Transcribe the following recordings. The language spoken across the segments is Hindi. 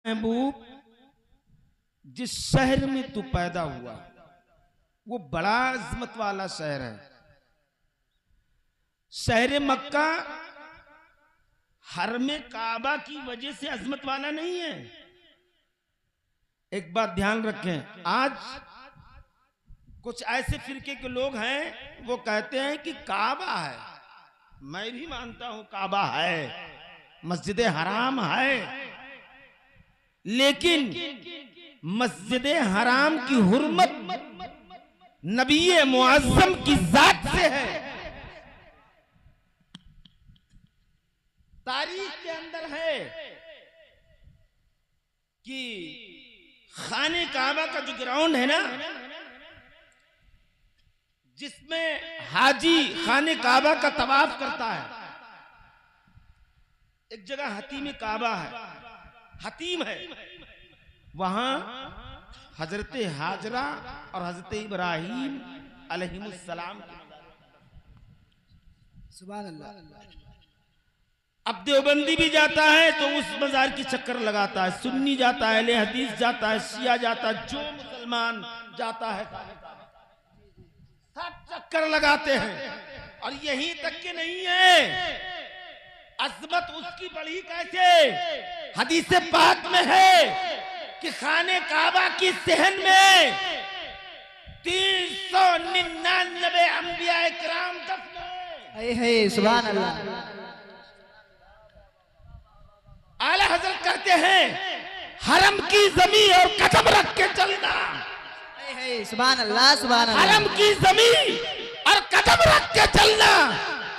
महबूब, जिस शहर में तू पैदा हुआ वो बड़ा अजमत वाला शहर है। शहर मक्का हरमे काबा की वजह से अजमत वाला नहीं है। एक बात ध्यान रखें, आज कुछ ऐसे फिरके के लोग हैं वो कहते हैं कि काबा है। मैं भी मानता हूं काबा है, मस्जिद हराम है, लेकिन मस्जिद हराम की हुर्मत नबी मुअज्जम की जात से है। तारीख के अंदर है कि खाने काबा का जो ग्राउंड है ना, जिसमें हाजी खाने काबा का तवाफ करता है, एक जगह हतीम काबा है, हतीम है, वहां हजरत हाजरा और हजरत इब्राहिम अलैहिमुस्सलाम। सुभान अल्लाह। अब देवबंदी भी जाता है तो उस मजार की चक्कर लगाता है, सुन्नी जाता है, ले हदीस जाता है, शिया जाता है, जो मुसलमान जाता है सब चक्कर लगाते हैं। और यहीं तक के नहीं है, अजमत उसकी बढ़ी कैसे, हदीस पाक में है कि खाने काबा की सहन में 399 अंबिया इकराम दफन है। सुभान अल्लाह। आला हजरत कहते हैं हरम की जमीन और कदम रख के चलना। सुभान अल्लाह, सुभान अल्लाह। हरम की जमीन और कदम रख के चलना,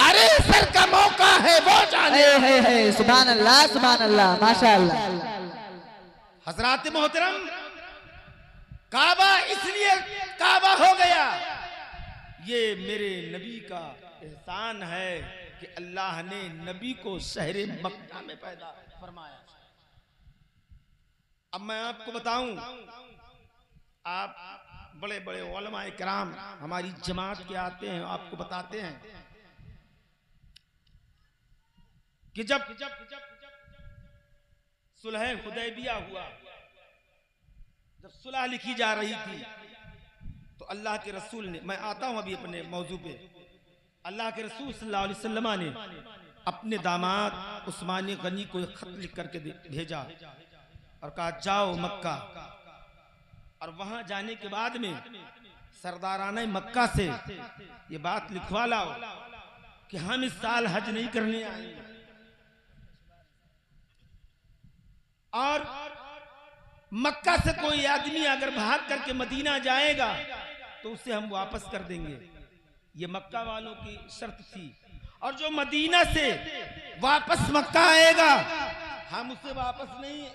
अरे सर का मौका है वो जाने। है। सुभान अल्लाह, सुभान अल्लाह, माशाअल्लाह। हजरात मोहतरम, काबा इसलिए काबा हो गया, ये मेरे नबी का एहसान है कि अल्लाह ने नबी को शहर मक्का में पैदा फरमाया। अब मैं आपको बताऊं, आप बड़े बड़े उलमाए किराम हमारी जमात के आते हैं, आपको बताते हैं कि जब सुलह हुदैबिया हुआ, जब सुलह लिखी जा रही थी तो अल्लाह के रसूल ने, मैं आता हूं अभी अपने मौजू पे, अल्लाह के रसूल सल्लल्लाहु अलैहि वसल्लम ने अपने दामाद उस्मान गनी को एक खत लिख करके भेजा और कहा जाओ मक्का, और वहां जाने के बाद में सरदाराना मक्का से ये बात लिखवा लाओ कि हम इस साल हज नहीं करने आएंगे, और मक्का से कोई आदमी अगर भाग करके मदीना जाएगा तो उसे हम वापस कर देंगे। ये मक्का वालों की शर्त थी। और जो मदीना से वापस मक्का आएगा हम उसे वापस नहीं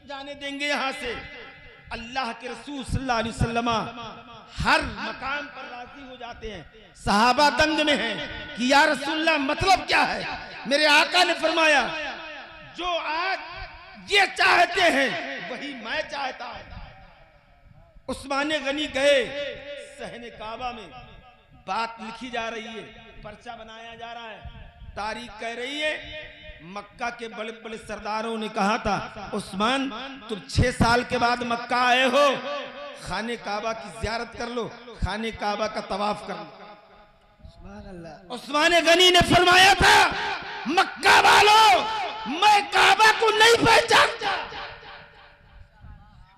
जाने देंगे यहां से। अल्लाह के रसूल सल्लल्लाहु अलैहि वसल्लम हर मकाम पर राजी हो जाते हैं। सहाबा दंग में हैं कि या रसूलल्लाह मतलब क्या है। मेरे आका ने फरमाया जो आज ये चाहते हैं वही मैं चाहता हूं। उस्मान गनी गए सहने काबा में, बात लिखी जा रही है, पर्चा बनाया जा रहा है, तारीख कह रही है। मक्का के बड़े बड़े सरदारों ने कहा था उस्मान तुम 6 साल के बाद मक्का आए हो, खाने काबा की ज़ियारत कर लो, खाने काबा का तवाफ कर लो। उस्मान गनी ने फरमाया था मक्का वालों मैं काबा को नहीं पहचानता,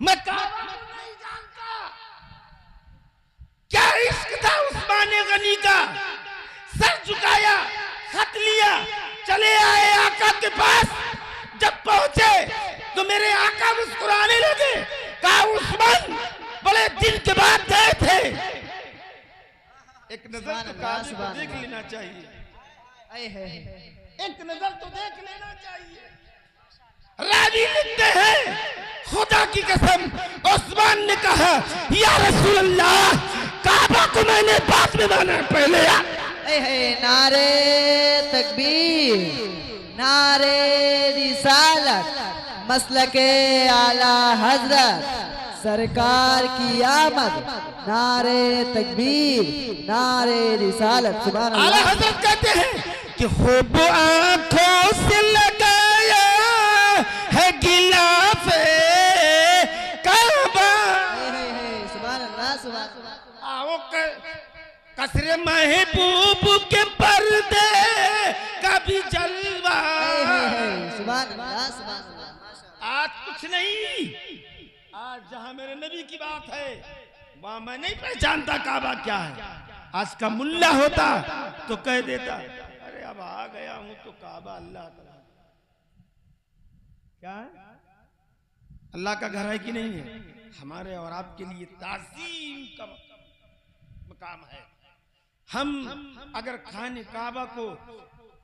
मैं काबा को नहीं जानता। क्या इश्क था उस्मान गनी का। सर झुकाया, खत लिया, चले आए आका के पास। जब पहुंचे तो मेरे आका मुस्कुराने लगे, कहा उस्मान बड़े दिन के बाद गए थे, एक नजर तो काबे को देख लेना चाहिए, एक नजर तो देख लेना चाहिए। रावी लिखते हैं खुदा की कसम उस्मान ने कहा या रसूल अल्लाह काबा को मैंने बाद में माना पहले। नारे तकबीर, नारे रिसालत, मसलके आला हजरत सरकार की आमद, नारे तकबीर, नारे रिसालत। सुभान अल्लाह। आला हजरत कहते हैं कि खूब आंखों से लगाया है गिलाफे कसरे महबूब के पर्दे का भी जलवा। सुभान अल्लाह, सुभान अल्लाह। आज कुछ नहीं, आज जहां मेरे नबी की बात है वहां मैं नहीं पहचानता काबा क्या है। आज का मुल्ला होता तो कह देता अरे अब आ गया हूं तो काबा अल्लाह का क्या है, अल्लाह का घर है कि नहीं है। हमारे और आपके लिए ताज़ीम का मकाम है। हम अगर खाने काबा को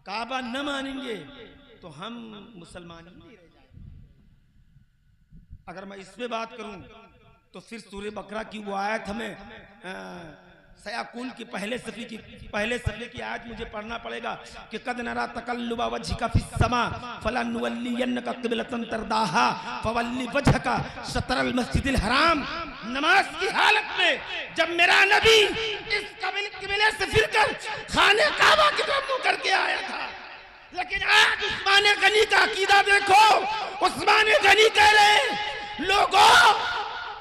काबा न मानेंगे तो हम मुसलमान नहीं रह जाएंगे। अगर मैं इस पे बात करूं तो फिर सूरह बकरा की वो आयत हमें सयाकुल की पहले सफ़े की आयत मुझे पढ़ना पड़ेगा कि कद नरा तकल्लुबा वजहिका फिस समा फलनुवल्लियन्नका क़िबलतन तरदाहा फवल्लि वजहका शतरल मस्जिदिल हराम। नमाज की हालत में जब मेरा नबी इस किबले से फिरकर खाने काबा की तरफ मुंह करके आया था, लेकिन आज उस्मान गनी का अकीदा देखो। उस्मान गनी कह रहे लोगों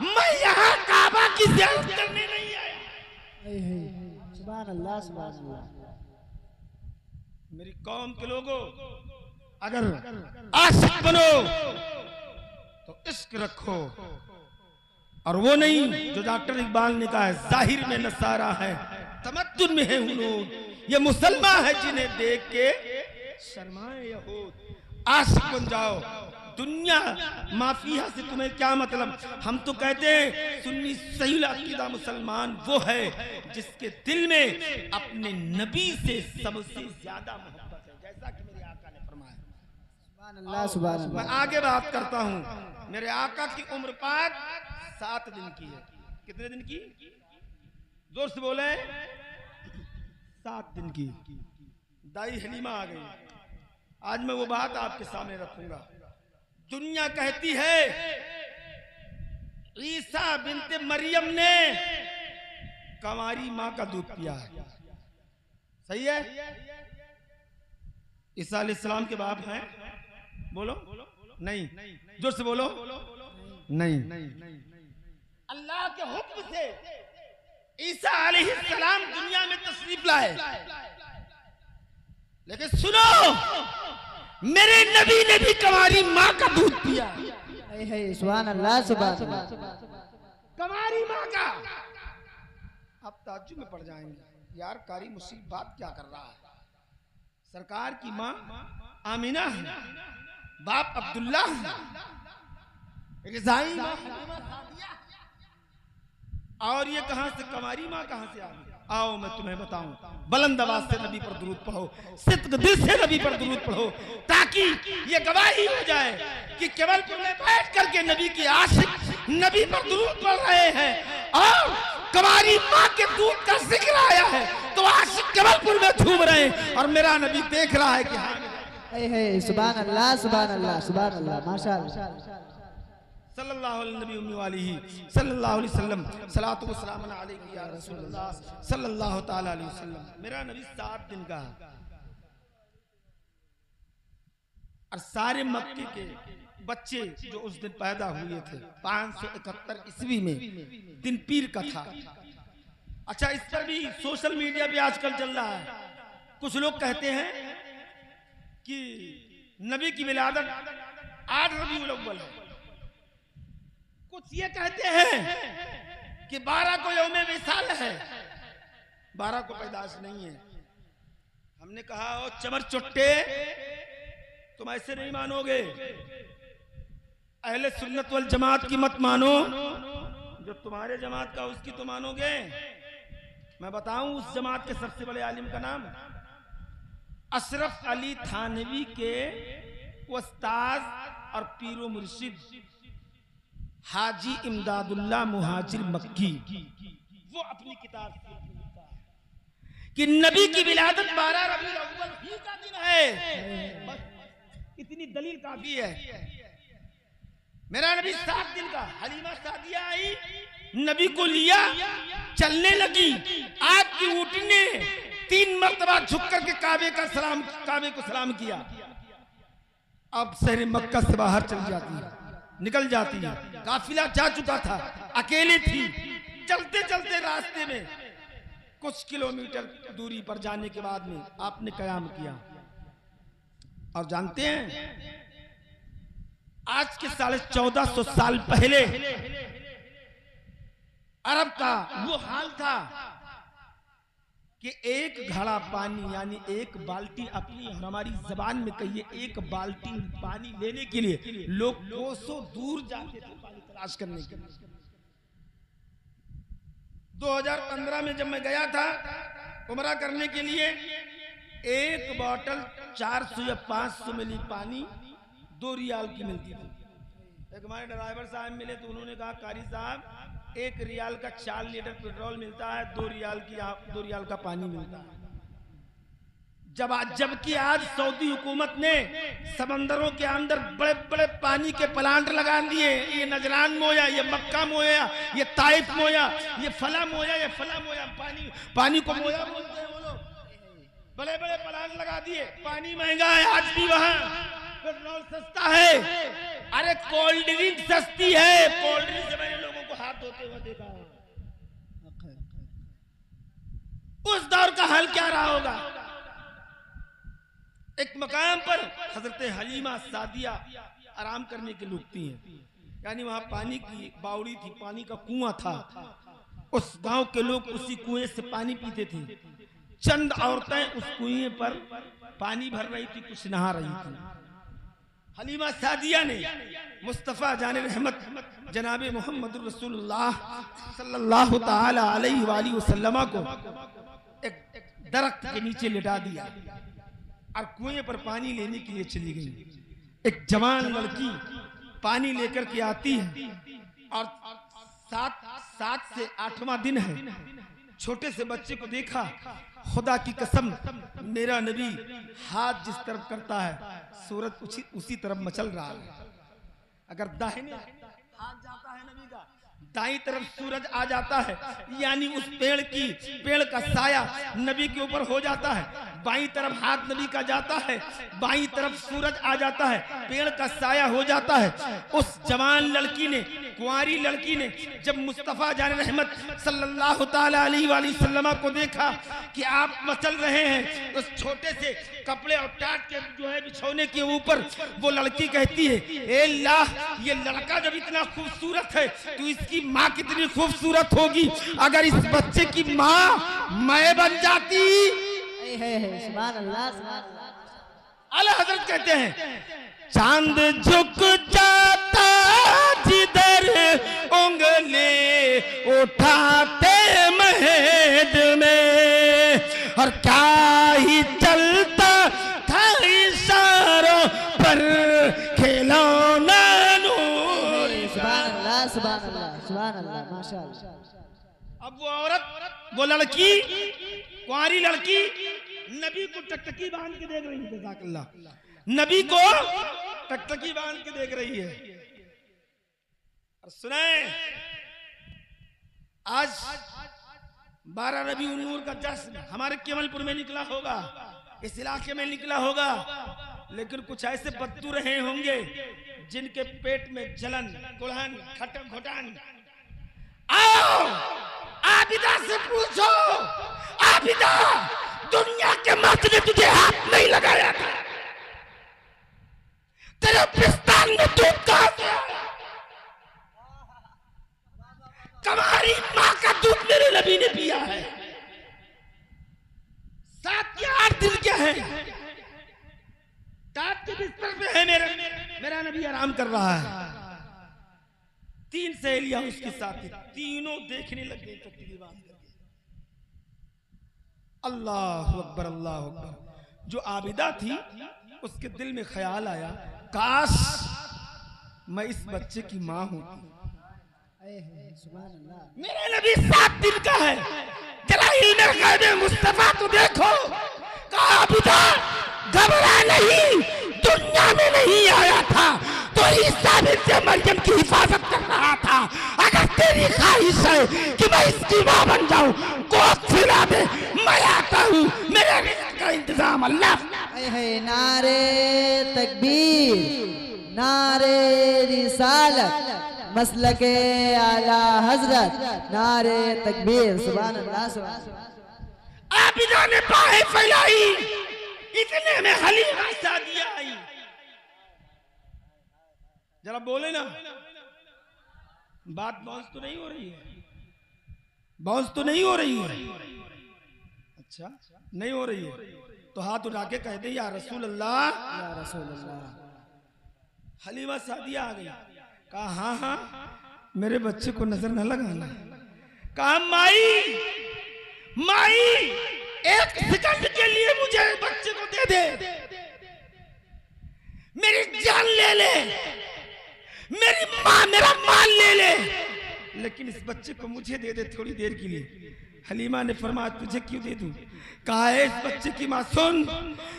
मैं यहाँ काबा की ज़ियारत करने नहीं आया। सुभान अल्लाह, सुभान अल्लाह। मेरी कौम के लोगों अगर आशिक बनो तो इश्क रखो, और वो नहीं जो डॉक्टर इकबाल ने कहा है जाहिर में नसारा है तमद्दुन में है हुनूर, ये मुसलमान है जिन्हें देख के शर्माए यहूद। आशिक बन जाओ। दुनिया माफिया से तुम्हें क्या मतलब। हम तो कहते हैं सुन्नी सही अकीदा मुसलमान वो है जिसके दिल में अपने नबी से सबसे ज्यादा मोहब्बत है, जैसा कि मेरे आका ने फरमाया। सुभान अल्लाह, सुभान अल्लाह। मैं आगे बात करता हूँ। मेरे आका की उम्र पाक 7 दिन की है। कितने दिन की? जोर से बोले। 7 दिन की। दाई हलीमा आ गई। आज मैं वो बात आपके सामने रखूंगा। दुनिया कहती है ईसा बिनते मरियम ने कंवारी मां का दूध पिया है। सही है? ईसा अलैहिस्सलाम के बाप हैं? बोलो नहीं, जोर से बोलो नहीं। अल्लाह के हुक्म से ईसा अलैहिस्सलाम दुनिया में तशरीफ लाए, लेकिन सुनो मेरे नबी ने भी कंवारी माँ का दूध पिया। सुभान अल्लाह, सुभान अल्लाह। कंवारी माँ का। अब ताज्जुब में पड़ जाएंगे यार कारी मुसीब बात क्या कर रहा है। सरकार की माँ आमीना है, बाप अब्दुल्ला है, रिज़ाई माँ हलीमा सादिया, और ये कहां से कंवारी माँ कहां से आ गई। आओ मैं तुम्हें बताऊं। बुलंद आवाज से नबी पर दुरूद पढ़ो, सिद्क दिल से नबी पर दुरूद पढ़ो, ताकि ये गवाही हो जाए कि केवलपुर में बैठ करके नबी की आशिक नबी पर दुरूद पढ़ रहे हैं और कंवारी माँ के दूध का जिक्र आया है तो आशिक केवलपुर में झूम रहे हैं और मेरा नबी देख रहा है कि हाँ। सुभान अल्लाह, सुभान अल्लाह, सुभान अल्लाह, माशाअल्लाह। सल्लल्लाहु अलैहि वसल्लम सलातु व सलाम अलैहि या रसूलल्लाह सल्लल्लाहु तआला अलैहि वसल्लम। मेरा नबी 7 दिन का और सारे मक्के के बच्चे जो उस दिन पैदा हुए थे 571 ईस्वी में दिन पीर का था। अच्छा, इस पर भी सोशल मीडिया पे आजकल चल रहा है। कुछ लोग कहते हैं कि नबी की विलादत 8 रबीउल अव्वल है। कुछ ये कहते हैं कि 12 को यौमे विसाल है, 12 को पैदाश नहीं है। हमने कहा ओ चमर चुट्टे तुम ऐसे नहीं मानोगे, अहले सुन्नत वल जमात की मत मानो, जो तुम्हारे जमात का उसकी तो मानोगे। मैं बताऊं उस जमात के सबसे बड़े आलिम का नाम अशरफ अली थानवी के उस्ताद और पीरो मुर्शिद हाजी इमदादुल्लाह मुहाजिर मक्की, वो अपनी किताब कि नबी की विलादत 12 रबीउल अव्वल ही का दिन है। बस इतनी दलील काफी है। मेरा नबी 7 दिन का। हलीमा सादिया आई, नबी को लिया, चलने लगी। आपकी ऊँट ने 3 मर्तबा झुक करके काबे को सलाम किया। अब शहर मक्का से बाहर चली जाती है, निकल जाती है। काफिला जा चुका था, अकेले थी। चलते चलते रास्ते में कुछ किलोमीटर दूरी पर जाने के बाद में आपने कयाम किया। और जानते हैं आज के 1450 साल पहले अरब का वो हाल था कि एक घड़ा पानी यानी एक बाल्टी, अपनी हमारी जबान में कहिए एक बाल्टी पानी लेने के लिए लोग कोसों दूर जाते थे पानी तलाश करने के लिए। 2015 में जब मैं गया था उमरा करने के लिए, एक बोतल 400 या 500 मिली पानी 2 रियाल की मिलती थी। एक हमारे ड्राइवर साहब मिले तो उन्होंने कहा कारी साहब 1 रियाल का 4 लीटर पेट्रोल मिलता है, 2 रियाल का पानी मिलता है। जबकि आज सऊदी हुकूमत ने समंदरों के अंदर बड़े बड़े पानी के प्लांट लगा दिए। ये नजरान मोया, ये मक्का मोया, ये ताइफ मोया, ये फला मोया, ये फला मोया, पानी को मोया बोलते हैं वो लोग। बड़े बड़े प्लांट लगा दिए। पानी महंगा है आज भी वहां, पेट्रोल सस्ता है। अरे कोल्ड ड्रिंक सस्ती है। कोल्ड ड्रिंक से मैंने लोगों को हाथ धोते हुए देखा। उस दौर का हाल क्या रहा होगा। एक मकाम पर हजरत हलीमा सादिया आराम करने के रुकती हैं, यानी वहां पानी की बावड़ी थी, पानी का कुआं था। उस गांव के लोग उसी कुएं से पानी पीते थे। चंद औरतें उस कुएं पर पानी भर रही थी, कुछ नहा रही थी। हलीमा सादिया ने मुस्तफा जाने रहमत जनाबे मोहम्मद रसूलुल्लाह सल्लल्लाहु ताला अलैहि वसल्लम को एक दरख्त के नीचे लिटा दिया और कुएं पर पानी लेने के लिए चली गई। एक जवान लड़की पानी लेकर के आती है और 7 से 8वां दिन है। छोटे से बच्चे को देखा, खुदा की कसम मेरा नबी हाथ जिस तरफ करता है सूरज उसी तरफ मचल रहा है। अगर दाहिने हाथ जाता है नबी का, दाईं तरफ सूरज आ जाता है, यानी उस पेड़ का साया नबी के ऊपर हो जाता है। बाईं तरफ हाथ नबी का जाता है, बाईं तरफ सूरज आ जाता है, पेड़ का साया हो जाता है। उस जवान लड़की ने, कुंवारी लड़की ने जब मुस्तफा जान रहमत सल्लल्लाहु ताला अलैहि वसल्लम को देखा कि आप मचल रहे हैं, उस छोटे से कपड़े और टाट के जो है बिछौने के ऊपर, वो लड़की कहती है, ए अल्लाह, ये लड़का जब इतना खूबसूरत है तो इसकी माँ कितनी खूबसूरत होगी। अगर इस बच्चे की माँ मैं बन जाती। सुभान अल्लाह। आला हजरत कहते हैं, चांद झुक जाता जिधर उंगली उठाते महद में, और क्या ही चलता था इशारों पर खिलौना नूर। सुभान अल्लाह, सुभान अल्लाह, सुभान अल्लाह, माशाअल्लाह। अब वो औरत, वो लड़की, कुंवारी लड़की नबी को टकटकी बांध के देख रही है। जज़ाकल्लाह। नबी को टकटकी बांध के देख रही है। और सुने, आज 12 रबीउल नूर का जश्न हमारे केवलपुर में निकला होगा, इस इलाके में निकला होगा, लेकिन कुछ ऐसे बद्दू रहे होंगे जिनके पेट में जलन, कुल्हन, खटक, घुटन। आओ आबिदा से पूछो, आबिदा, दुनिया के मर्द ने तुझे हाथ नहीं लगाया था, तेरे पिस्तान में दूध कहां से आया? तुम्हारी माँ का दूध मेरे नबी ने पिया है। 7 या 8 दिन क्या है, टाट के बिस्तर पे है मेरा नबी आराम कर रहा है। 3 सहेलियां उसके साथ थी, तीनों देखने लग गई टकटकी बांध करके। अल्लाह अकबर, अल्लाह अकबर। जो आबिदा थी उसके दिल में ख्याल आया, काश मैं इस बच्चे की माँ हूं। मेरा नबी 7 दिन का है, जलाइल में गैबे मुस्तफा तो देखो। कहा आबिदा घबरा नहीं, दुनिया में नहीं आया था तो ईसा बिन मरियम की हिफाजत कर रहा था। अगर तेरी ख्वाहिश है कि मैं इसकी माँ बन जाऊं, गोश्त खिला दे, मैं आता हूँ, मेरे रिज़्क़ का इंतजाम अल्लाह। नारे तकबीर, नारे रिसालत, मसलके आला हजरत, नारे तकबीर। सुभान अल्लाह, सुभान अल्लाह। आबिदा ने बाहें फैलाई, इतने में हलीमा सादिया आई। जरा बोले ना, बात बाउंस तो नहीं हो रही है? बाउंस तो नहीं हो रही है? अच्छा नहीं हो रही है तो हाथ उठा के कह दे या रसूल अल्लाह, या रसूल अल्लाह। हलीमा सादिया आ गई। कहा हाँ हाँ मेरे बच्चे को नजर न लगाना। कहा माई माई एक सेकंड के लिए मुझे बच्चे को दे दे, मेरी जान ले ले, मेरी माँ मेरा माल ले ले, लेकिन इस बच्चे को मुझे दे दे थोड़ी देर के लिए। हलीमा ने फरमाया तुझे क्यों दे दूं? कहा है इस बच्चे की माँ सुन,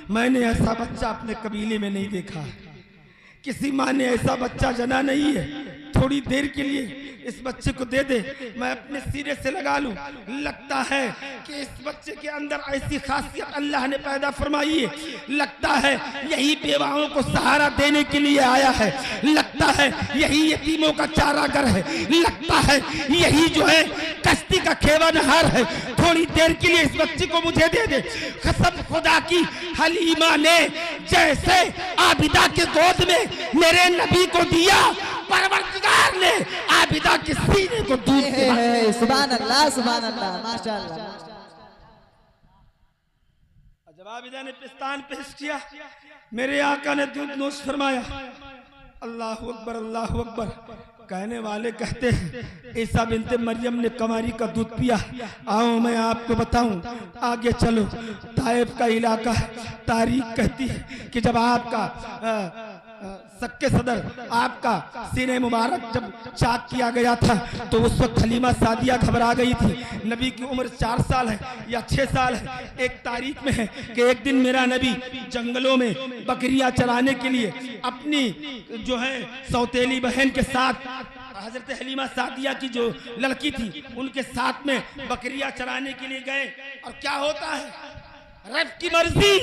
मैंने ऐसा बच्चा अपने कबीले में नहीं देखा, किसी माँ ने ऐसा बच्चा जना नहीं है, थोड़ी देर के लिए इस बच्चे को दे दे, मैं अपने सीने से लगा लूं। लगता है कि इस बच्चे के अंदर ऐसी खासियत अल्लाह ने पैदा फरमाई है, लगता है यही बेवाओं को सहारा देने के लिए आया है, लगता है यही यतीमों का चारागर है, लगता है यही जो है कश्ती का खेवानहार है, थोड़ी देर के लिए इस बच्चे को मुझे दे दे। कसम खुदा की हलीमा ने जैसे आबिदा के गोद में मेरे नबी को दिया, परवरदिगार ने आबिदा के सीने को दूध से सुभान अल्लाह सुभान अल्लाह माशाअल्लाह। जब आबिदा ने पिस्तान पेश किया, मेरे आका ने दूध नोश फरमाया। अल्लाह अकबर अल्लाह अकबर। कहने वाले कहते हैं ईसा बिनते मरियम ने कमारी का दूध पिया। आओ मैं आपको बताऊं, आगे चलो। ताइफ का इलाका तारीख कहती है कि जब आपका सक्के सदर आपका सीने मुबारक जब चाक किया गया था तो उस वक्त हलीमा सादिया घबरा गई थी। नबी की उम्र 4 साल है या 6 साल है। एक तारीख में है कि एक दिन मेरा नबी जंगलों में बकरियां चराने के लिए अपनी जो है सौतेली बहन के साथ, हजरत हलीमा सादिया की जो लड़की थी उनके साथ में बकरियां चराने के लिए गए। और क्या होता है, रब की मर्जी,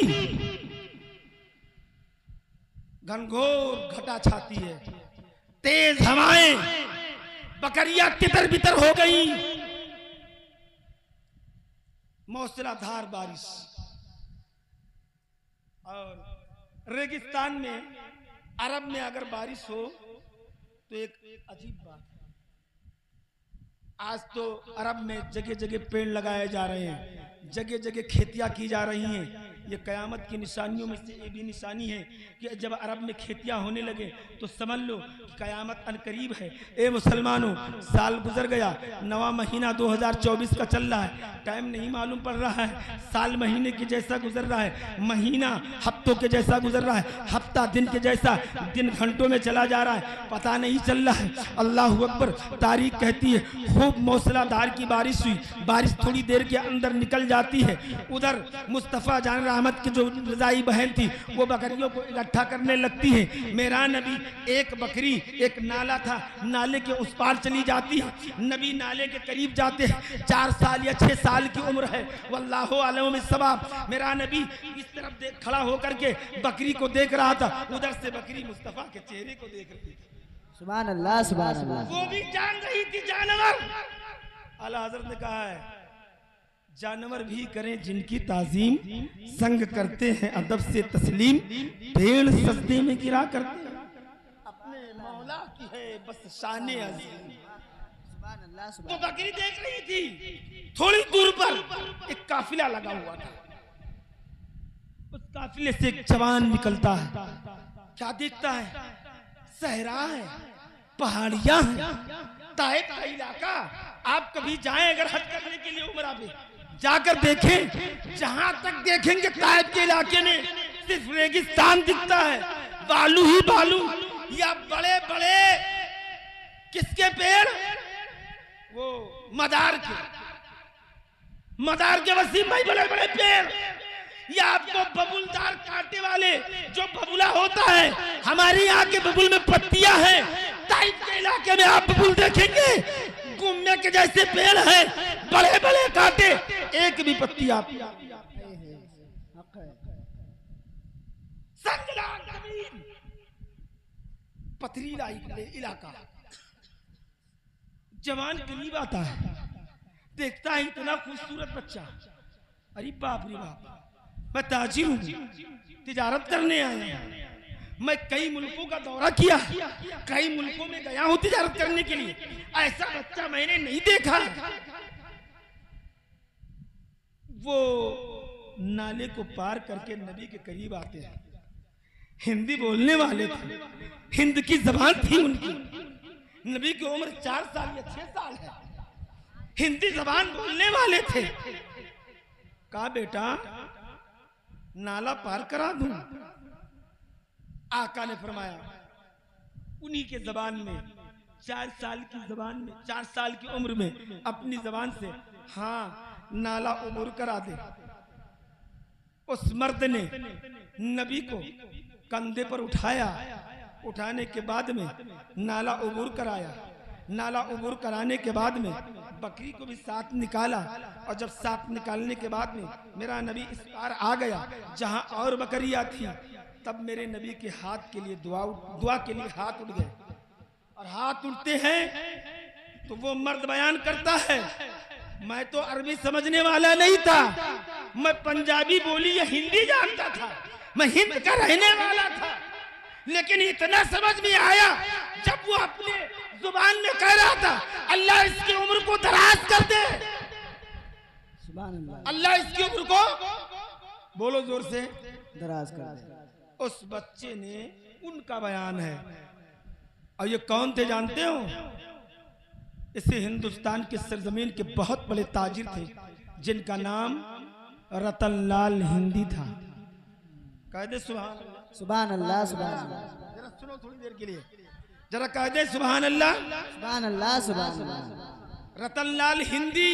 घनघोर घटा छाती है, तेज हवाएं, बकरियां तितर बितर हो गई, मौसलाधार बारिश। और रेगिस्तान में, अरब में अगर बारिश हो तो एक अजीब बात है। आज तो अरब में जगह जगह पेड़ लगाए जा रहे हैं, जगह जगह खेतियां की जा रही हैं। ये कयामत की निशानियों में से ये भी निशानी है कि जब अरब में खेतियां होने लगे तो समझ लो कि कयामत अनकरीब है। ए मुसलमानों, साल गुजर गया, नवा महीना 2024 का चल रहा है, टाइम नहीं मालूम पड़ रहा है, साल महीने के जैसा गुजर रहा है, महीना हफ्तों के जैसा गुजर रहा है, हफ्ता दिन के जैसा, दिन घंटों में चला जा रहा है, पता नहीं चल रहा है। अल्लाह अकबर। तारीख कहती है खूब मौसलाधार की बारिश हुई, बारिश थोड़ी देर के अंदर निकल जाती है। उधर मुस्तफ़ा जान रहमत की जो रजाई बहन थी वो बकरियों को इकट्ठा करने लगती है। मेरा नबी, एक बकरी एक नाला था, नाले के उस पार चली जाती है, नबी नाले के करीब जाते हैं, 4 साल या 6 साल की उम्र है, वल्लाहु आलम में सवाब। मेरा नबी इस तरफ देख खड़ा होकर के बकरी को देख रहा था, उधर से बकरी मुस्तफ़ा के चेहरे को देख रही थी। सुभान अल्लाह सुभान अल्लाह। वो भी जान रही थी जानवर। आला हज़रत ने कहा है जानवर भी करें जिनकी ताजीम, संग करते हैं अदब से तस्लीम, भेड़ सजदे में गिरा करते अपने मौला की है बस शाने अजीम। सुभान अल्लाह सुभान। तो बकरी देख रही थी, थोड़ी दूर पर एक काफिला लगा हुआ था, उस काफिले से एक जवान निकलता है। क्या देखता है, सहरा है, पहाड़ियां हैं, ताइफ का इलाका। आप कभी जाएं अगर हज करने के लिए उम्रा पे, जाकर देखें, जहां तक देखेंगे ताइफ के इलाके में सिर्फ रेगिस्तान दिखता है, बालू ही बालू, या बड़े बड़े किसके पेड़, वो मदार के वसीम भाई, बड़े बड़े पेड़, या आपको बबुलदार कांटे वाले जो बबुला होता है, हमारे यहाँ के बबुल में पत्तियां हैं, ताइफ के इलाके में आप बबुल देखेंगे गुम्मे के जैसे पेड़ हैं, बड़े बड़े कांटे, एक भी पत्ती आप पथरीला इलाका। जवान करीब आता है, देखता है इतना खूबसूरत बच्चा, अरे बाप रे बाप, मैं ताजिर हूँ, तिजारत करने आया हूँ, मैं कई मुल्कों का दौरा किया, कई मुल्कों में गया हूँ तिजारत करने के लिए, ऐसा बच्चा मैंने नहीं देखा। वो नाले को पार करके नबी के करीब आते हैं। हिंदी बोलने वाले थे, हिंद की जबान थी उनकी। नबी की उम्र 4 साल या 6 साल है, हिंदी जबान बोलने वाले थे। कहा बेटा नाला पार करा दूं? आका ने फरमाया उन्हीं के जबान में, 4 साल की जबान में, 4 साल की उम्र में अपनी जबान से हाँ नाला उबूर करा दे। उस मर्द ने नबी को कंधे पर उठाया, उठाने के बाद में नाला उबूर कराया। नाला उबूर कराने के बाद में बकरी को भी साथ निकाला, और जब साथ निकालने के बाद में मेरा नबी इस पार आ गया जहां और बकरियां थी, तब मेरे नबी के हाथ के लिए दुआ के लिए हाथ उठ गए। और हाथ उठते हैं तो वो मर्द बयान करता है, मैं तो अरबी समझने वाला नहीं था, मैं पंजाबी बोली या हिंदी जानता था, मैं हिंद का रहने वाला था, लेकिन इतना समझ में आया जब वो अपने जुबान में कह रहा था अल्लाह इसकी उम्र को दराज कर दे, अल्लाह इसकी उम्र को बोलो जोर से दराज कर दे। उस बच्चे ने उनका बयान है। और ये कौन थे जानते हो? इसे हिंदुस्तान के सरजमीन के बहुत बड़े ताजिर थे जिनका नाम रतनलाल हिंदी था। कह दे सुभान अल्लाह, सुभान अल्लाह, सुभान अल्लाह। जरा सुनो थोड़ी देर के लिए, जरा कह दे सुभान अल्लाह, सुभान अल्लाह, सुभान अल्लाह। रतनलाल हिंदी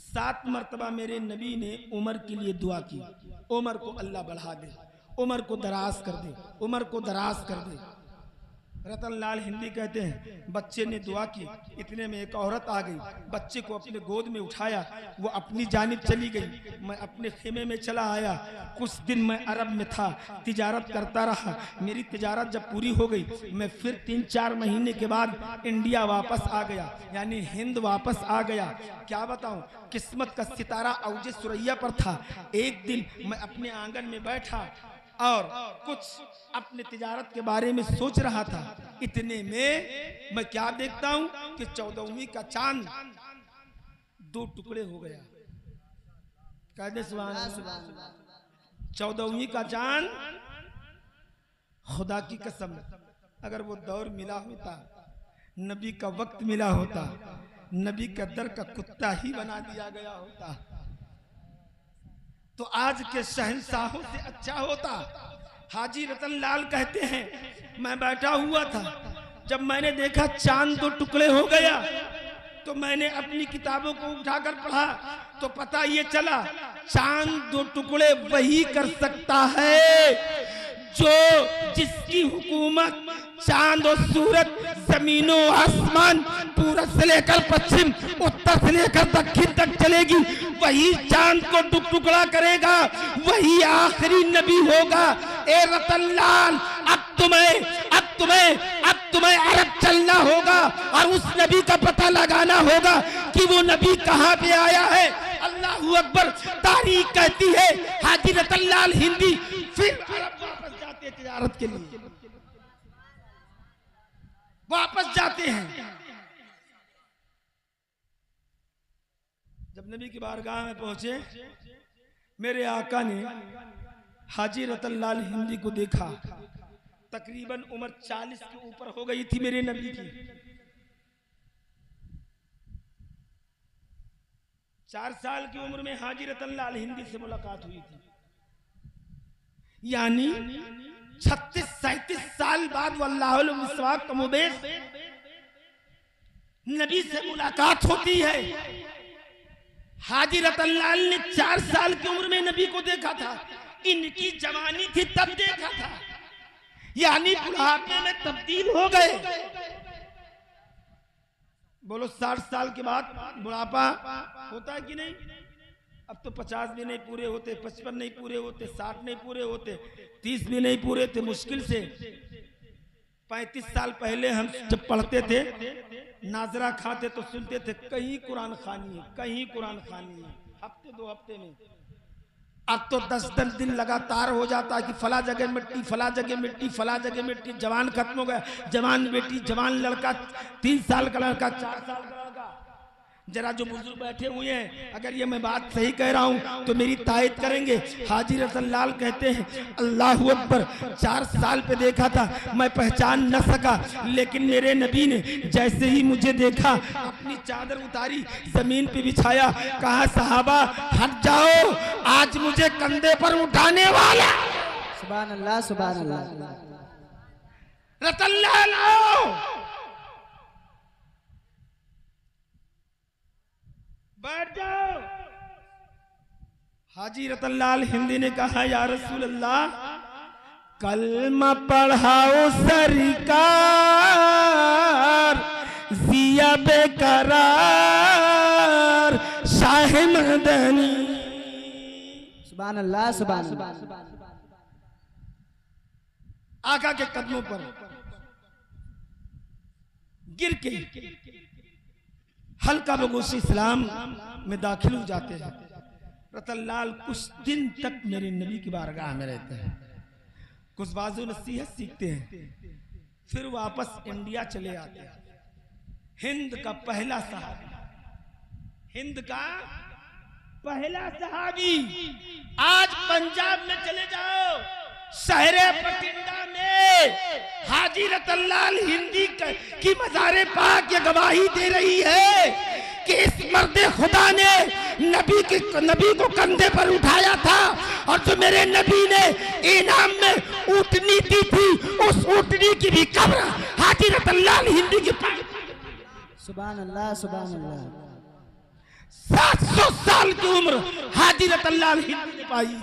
7 मरतबा मेरे नबी ने उमर के लिए दुआ की, उमर को अल्लाह बढ़ा दे, उमर को दराज कर दे, उमर को दराज कर दे। रतनलाल हिंदी कहते हैं बच्चे ने दुआ की, इतने में एक औरत आ गई, बच्चे को अपने गोद में उठाया, वो अपनी जानिब चली गई, मैं अपने खेमे में चला आया। कुछ दिन मैं अरब में था, तिजारत करता रहा, मेरी तिजारत जब पूरी हो गई मैं फिर 3-4 महीने के बाद इंडिया वापस आ गया, यानी हिंद वापस आ गया। क्या बताऊं, किस्मत का सितारा औजे सुरैया पर था। एक दिन मैं अपने आंगन में बैठा और कुछ अपने तिजारत के बारे में सोच रहा था, इतने में मैं क्या देखता हूं कि 14वीं का चांद 2 टुकड़े हो गया। कहते सुभान अल्लाह, 14वीं का चांद, खुदा की कसम अगर वो दौर मिला होता, नबी का वक्त मिला होता, नबी का दर का कुत्ता ही बना दिया गया होता, तो आज के शहंशाहों से अच्छा होता। हाजी रतनलाल कहते हैं मैं बैठा हुआ था, जब मैंने देखा चांद 2 टुकड़े हो गया तो मैंने अपनी किताबों को उठाकर पढ़ा तो पता ये चला चांद 2 टुकड़े वही कर सकता है जो जिसकी हुकूमत चांद और सूरज, जमीनो आसमान, पूरब से लेकर पश्चिम, उत्तर से लेकर दक्षिण तक चलेगी, वही चांद को टुकड़ा करेगा, वही आखिरी नबी होगा। ए रतनलाल, अब तुम्हें अरब चलना होगा और उस नबी का पता लगाना होगा कि वो नबी कहाँ पे आया है। अल्लाहू अकबर। तारीख कहती है हाजी रतनलाल हिंदी फिर अरब वापस जाते हैं, तिजारत के लिए वापस जाते हैं। जब नबी की बारगाह में पहुंचे, मेरे आका ने हाजी रतनलाल हिंदी को देखा। तकरीबन उम्र 40 के ऊपर हो गई थी मेरे नबी की। 4 साल की उम्र में हाजी रतनलाल हिंदी से मुलाकात हुई थी, यानी 36-37 साल बाद वल्लाहुल मुस्तफ़ा कमोबेश नबी से मुलाकात होती है। हाजी रतनलाल ने 4 साल की उम्र में नबी को देखा था, इनकी जवानी थी तब देखा था, यानी बुढ़ापे में तब्दील हो गए। बोलो 60 साल के बाद बुढ़ापा होता है कि नहीं? अब तो 50 भी नहीं पूरे होते, 55 नहीं पूरे होते, 60 नहीं पूरे होते, 30 भी नहीं पूरे थे। मुश्किल से 35 साल पहले हम जब पढ़ते थे, नाजरा खाते तो सुनते थे कहीं कुरान खानी है, कहीं कुरान खानी है। हफ्ते 2 हफ्ते में। अब तो 10-10 दिन लगातार हो जाता है कि फला जगह मिट्टी, फला जगह मिट्टी, फला जगह मिट्टी। जवान खत्म हो गया, जवान बेटी, जवान लड़का, 3 साल का लड़का, 4 साल का लड़का। जरा जो बुजुर्ग बैठे हुए हैं, अगर ये मैं बात सही कह रहा हूं तो मेरी तायद करेंगे। हाजी रतन लाल कहते हैं अल्लाहु अकबर, 4 साल पे देखा था, मैं पहचान न सका, लेकिन मेरे नबी ने जैसे ही मुझे देखा अपनी चादर उतारी, जमीन पे बिछाया, कहा सहाबा हट जाओ, आज मुझे कंधे पर उठाने वाला। सुभान अल्लाह, सुभान अल्लाह। रतन लाल आओ, बैठ जाओ। हाजी रतन लाल हिंदी ने कहा या रसूल अल्लाह, कलमा पढ़ाओ सरकार, जिया बेकरार शाह मदनी। सुभान अल्लाह, सुभान अल्लाह। आका के कदमों पर गिर के हल्का बगोश इस्लाम में दाखिल हो जाते हैं। रतन लाल कुछ दिन तक मेरे नबी की बारगाह में रहते हैं, कुछ बाजू नसीहत सीखते हैं, फिर वापस इंडिया चले आते हैं। हिंद का पहला सहाबी, हिंद का पहला सहाबी। आज पंजाब में चले जाओ, शहरे बठिंडा में हाजी रतन लाल हिंदी की मज़ारे पाक ये गवाही दे रही है कि इस मर्द खुदा ने नबी को कंधे पर उठाया था, और जो मेरे नबी ने इनाम में ऊँटनी दी थी, उस ऊँटनी की भी कब्र हाजी रतन लाल हिंदी की पाई। सुभान अल्लाह, सुभान अल्लाह। 700 साल की उम्र हाजी रतन लाल हिंदी ने पाई।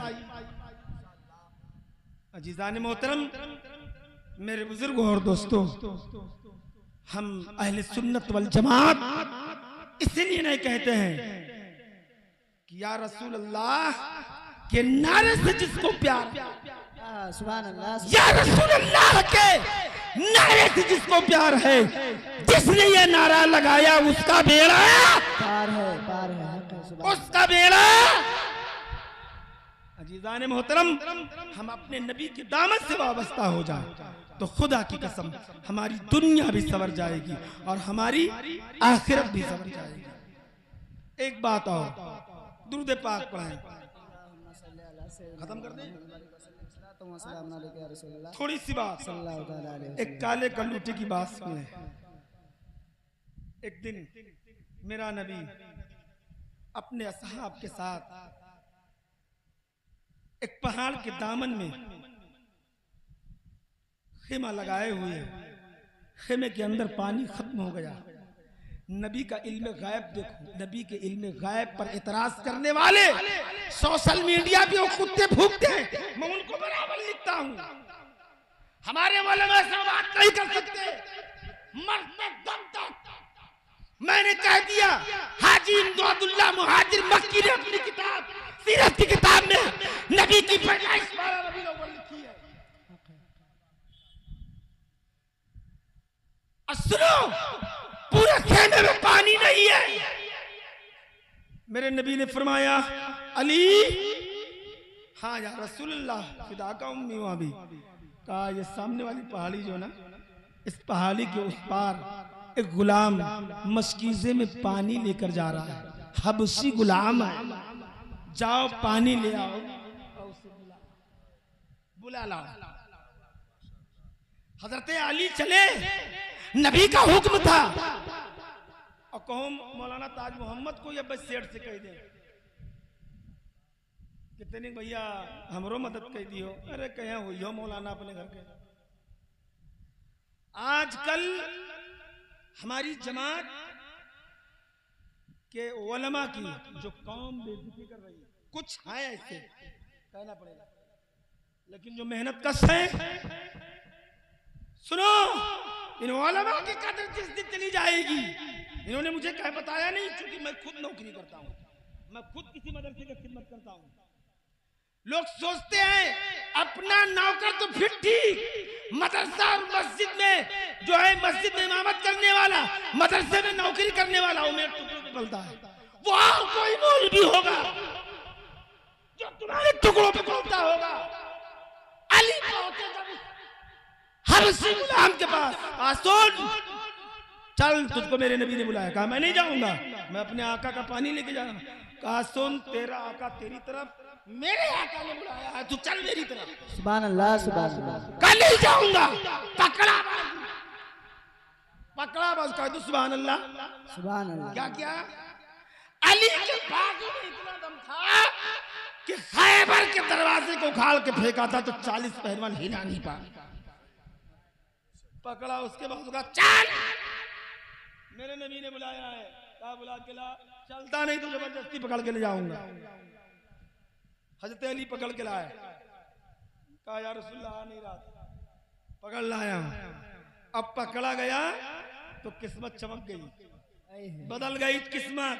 अजीजान मोहतरम, मेरे बुजुर्गों और दोस्तों, हम अहले सुन्नत वल जमात इसलिए नहीं कहते हैं कि या रसूल अल्लाह के नारे से जिसको प्यार, सुभान अल्लाह, या रसूल अल्लाह के नारे से जिसको प्यार है, जिसने ये नारा लगाया उसका बेड़ा पार है, पार है, उसका बेड़ा। अजीजान मोहतरम, हम अपने नबी की दामन से वाबस्ता हो जाए तो खुदा की कसम हमारी दुनिया भी सवर जाएगी और हमारी आखिरत भी सवर जाएगी। एक बात और, दुरूद पाक पढ़ें, खत्म कर दें। थोड़ी सी बात, एक काले कल्लूटे की बात सुने। एक दिन मेरा नबी अपने असहाब के साथ एक पहाड़ के दामन में खेमा लगाए हुए, खेमे के अंदर पानी खत्म हो गया। नबी का इल्म गायब देखो, नबी के इल्म गायब पर एतराज करने वाले सोशल मीडिया पे वो कुत्ते भूखते हैं, मैं उनको बराबर लिखता हूँ। हमारे वाले में ऐसा बात नहीं कर सकते, मरते दम तक। मैंने कह दिया, हाजी इमदादुल्लाह मुहाजिर मक्की ने अपनी किताब सीरत की किताब में नबी की पैदाइश 12 रबीउल अव्वल लिखी है। और सुनो, पूरे खेमे में पानी नहीं है। मेरे नबी ने फरमाया, अली, हाँ या रसूलुल्लाह, फिदा का उम्मी वहां भी कहा, ये सामने वाली पहाड़ी जो ना, इस पहाड़ी के उस पार एक गुलाम मशकीजे में पानी लेकर जा रहा है, हबशी गुलाम है, जाओ पानी ले आओ और उसे बुला लाओ। हजरत अली चले, नबी का हुक्म था। और कहो मौलाना ताज मोहम्मद को या बस सेठ से कह दे, कितने भैया हमरो मदद कर दियो। अरे कहीं हुई हो मौलाना अपने घर के। आजकल हमारी जमात के उलमा की जो कौम बेइज्जती कर रही है, कुछ है ऐसे कहना पड़ेगा, लेकिन जो मेहनत कश है, सुनो, इन उलमा की कदर जिस दिन चली जाएगी, इन्होंने मुझे कह बताया नहीं, क्योंकि मैं खुद नौकरी करता हूं, मैं खुद किसी मदरसे की खिदमत करता हूं। लोग सोचते हैं अपना नौकर तो फिर ठीक, मदरसा और मस्जिद में जो है, मस्जिद में इमामत करने वाला, मदरसे में नौकरी करने वाला, वो मेरे टुकड़े पे पलता है, वहां कोई मौलवी होगा जो तुम्हारे टुकड़ों पे बोलता होगा। अली पहुंचे जब हबशी गुलाम के पास, सुन चल, तुझको मेरे नबी ने बुलाया। कहा मैं नहीं जाऊंगा, मैं अपने आका का पानी लेके जा रहा हूं। कहा सुन, तेरा आका तेरी तरफ, मेरे आका ने बुलाया है, तू चल मेरी तरफ। सुभान अल्लाह, सुभान अल्लाह। कल नहीं जाऊंगा, पकड़ा बस कह दो सुभान अल्लाह, सुभान अल्लाह। क्या क्या अली के बाजू में इतना दम था कि खैबर के दरवाजे को उखाड़ के फेंका था तो 40 पहलवान हिला नहीं पाए। पकड़ा, उसके बाद कहा चल, मेरे नबी ने बुलाया है। कहा बुला के ला, चलता नहीं तो जबरदस्ती पकड़ के ले जाऊंगा। हजरत अली पकड़ के लाए। कहा या रसूलल्लाह आ नहीं रहा था, पकड़ लाया। अब पकड़ा गया तो किस्मत चमक गई, बदल गई किस्मत।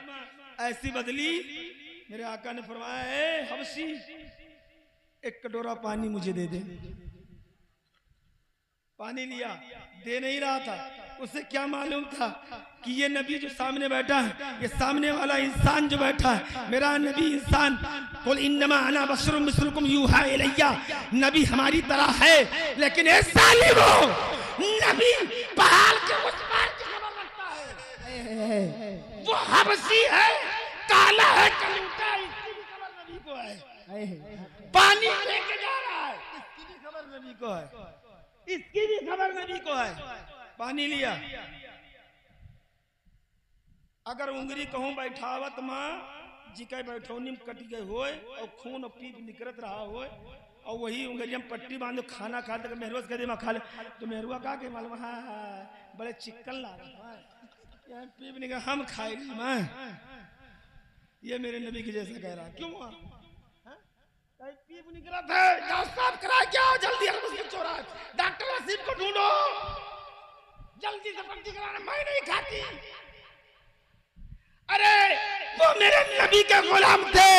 ऐसी बदली, मेरे आका ने फरमाया है हबशी, एक कटोरा पानी मुझे दे दे। पानी लिया, दे नहीं रहा था। उसे क्या मालूम था कि ये नबी जो सामने बैठा है, ये सामने वाला इंसान जो बैठा है, मेरा नबी इंसान, कुल इन्नमा अना बशरुम मिस्लुकुम यूहा इलैया, नबी हमारी तरह है। लेकिन ए सालिमो, नबी पहाड़ के उस पार की खबर रखता है। वो हबशी है, काला है, कलूटा है, इसकी भी खबर नबी को है। पानी लेके जा रहा है, इसकी भी खबर नबी को है, इसकी भी खबर नबी को है। पानी लिया, अगर उंगली कहूं बैठावत मां जी के बैठौनी में कट गए होए और खून और पीप निकलत रहा होए और वही उंगलियां में पट्टी बांधो, खाना खा दे मेहरुआ कह दे खा ले तो मेहरुआ कहा के मालूम, हाँ बड़े चिकन ला रहा पीप निकल, हम खाए मैं। ये मेरे नबी के जैसा कह रहा, क्यों पीप निकला था, जाओ साफ करा, क्या जल्दी चोरा, डॉक्टर वसीम को ढूंढो, जल्दी से पट्टी कराना, मैं नहीं खाती। अरे वो मेरे नबी के गुलाम थे,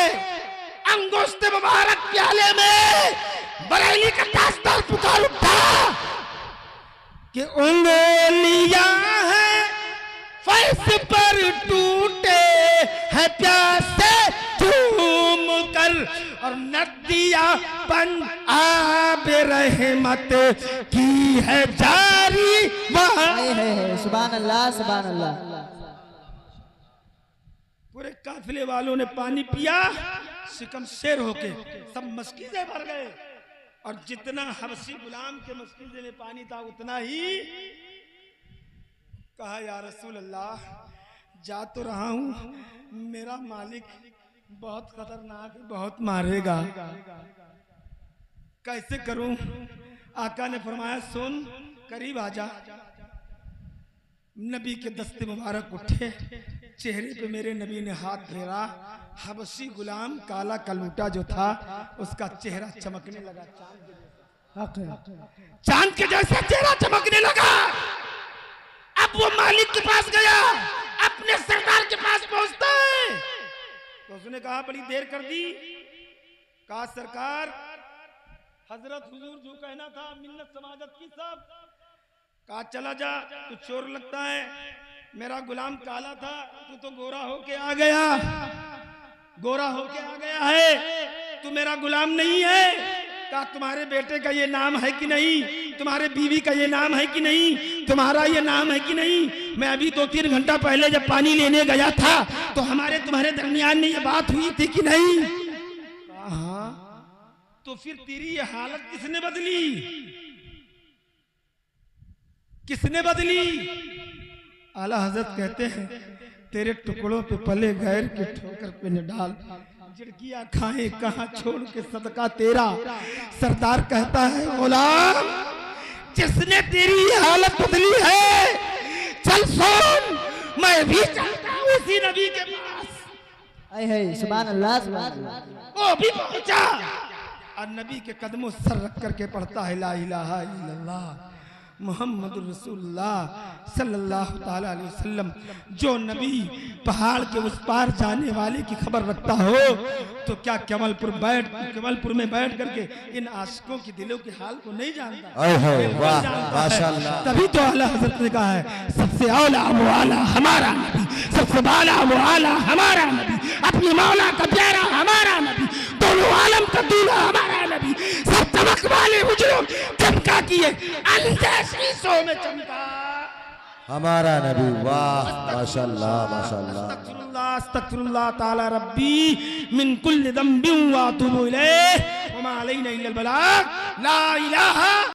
अंगुष्ठ मुबारक प्याले में बरेली का ताजदार पुकार उठा कि उंगलियां हैं फर्श पर टूटे है प्यासे झूम कर, और नदियां बन आब रहमत की है जारी वहां। सुभान अल्लाह, सुभान अल्लाह। पूरे काफिले वालों ने पानी पिया, सिकम शेर होके सब मस्कीज़े भर गए, और जितना हबशी गुलाम के मस्कीज़े में पानी था उतना ही। कहा या रसूल अल्लाह, जा तो रहा हूं, मेरा मालिक बहुत खतरनाक है, बहुत मारेगा, कैसे करूं? आका ने फरमाया सुन, करीब आजा। नबी के दस्ते मुबारक उठे, चेहरे पे मेरे नबी ने हाथ फेरा। हबशी गुलाम काला कलूटा जो था उसका चेहरा चमकने लगा, चांद के जैसा चेहरा चमकने लगा। अब वो मालिक के पास गया, अपने सरदार के पास पहुंचता है तो उसने कहा बड़ी देर कर दी। कहा सरकार, हजरत हुजूर जो कहना था मिन्नत समाजत की सब। कहा चला जा, तू चोर लगता है, मेरा गुलाम काला था, तू तो गोरा होके आ गया, गोरा होके आ गया है, तू मेरा गुलाम नहीं है। कहा तुम्हारे बेटे का ये नाम है कि नहीं, तुम्हारे बीवी का ये नाम है कि नहीं, तुम्हारा ये नाम है कि नहीं। मैं अभी 2-3 घंटा पहले जब पानी लेने गया था तो हमारे तुम्हारे दरमियान में ये बात हुई थी कि नहीं? हाँ, तो फिर तेरी ये हालत किसने बदली, किसने बदली? आला हजरत कहते हैं तेरे टुकड़ों पे पले गैर के ठोकर पे न डाल, झिड़कियां खाए कहां छोड़ के सदका तेरा। सरदार कहता है गुलाम, जिसने तेरी ये हालत बदली है, चल सुन, मैं भी चलता हूं उसी नबी के पास। सुभान अल्लाह, सुभान अल्लाह। वो भी पहुंचा और नबी के कदमों सर रख करके पढ़ता है ला इलाहा इल्लल्लाह मुहम्मदुर रसूलुल्लाह सल्लल्लाहु ताला अलैहि वसल्लम। जो नबी पहाड़ के उस पार जाने वाले की खबर रखता हो तो क्या कमलपुर में बैठ करके इन आशिकों के दिलों के हाल को नहीं जानता? तभी तो आला हजरत ने कहा है सबसे औला हमारा नबी सबसे बाला वो आला हमारा नबी, अपनी मौला का प्यारा हमारा नबी, दोनों आलम का दूल्हा हमारा नबी, सब चमक वाले वजूद चमका किए अंधे शीशों में चमका हमारा नबी। वाह माशाल्लाह माशाल्लाह। अस्तगफिरुल्लाह ताला रब्बी मिन कुल्li दम्बिन व अतूबु इलैह व मा अलैना इल्लल बलाग। ला इलाहा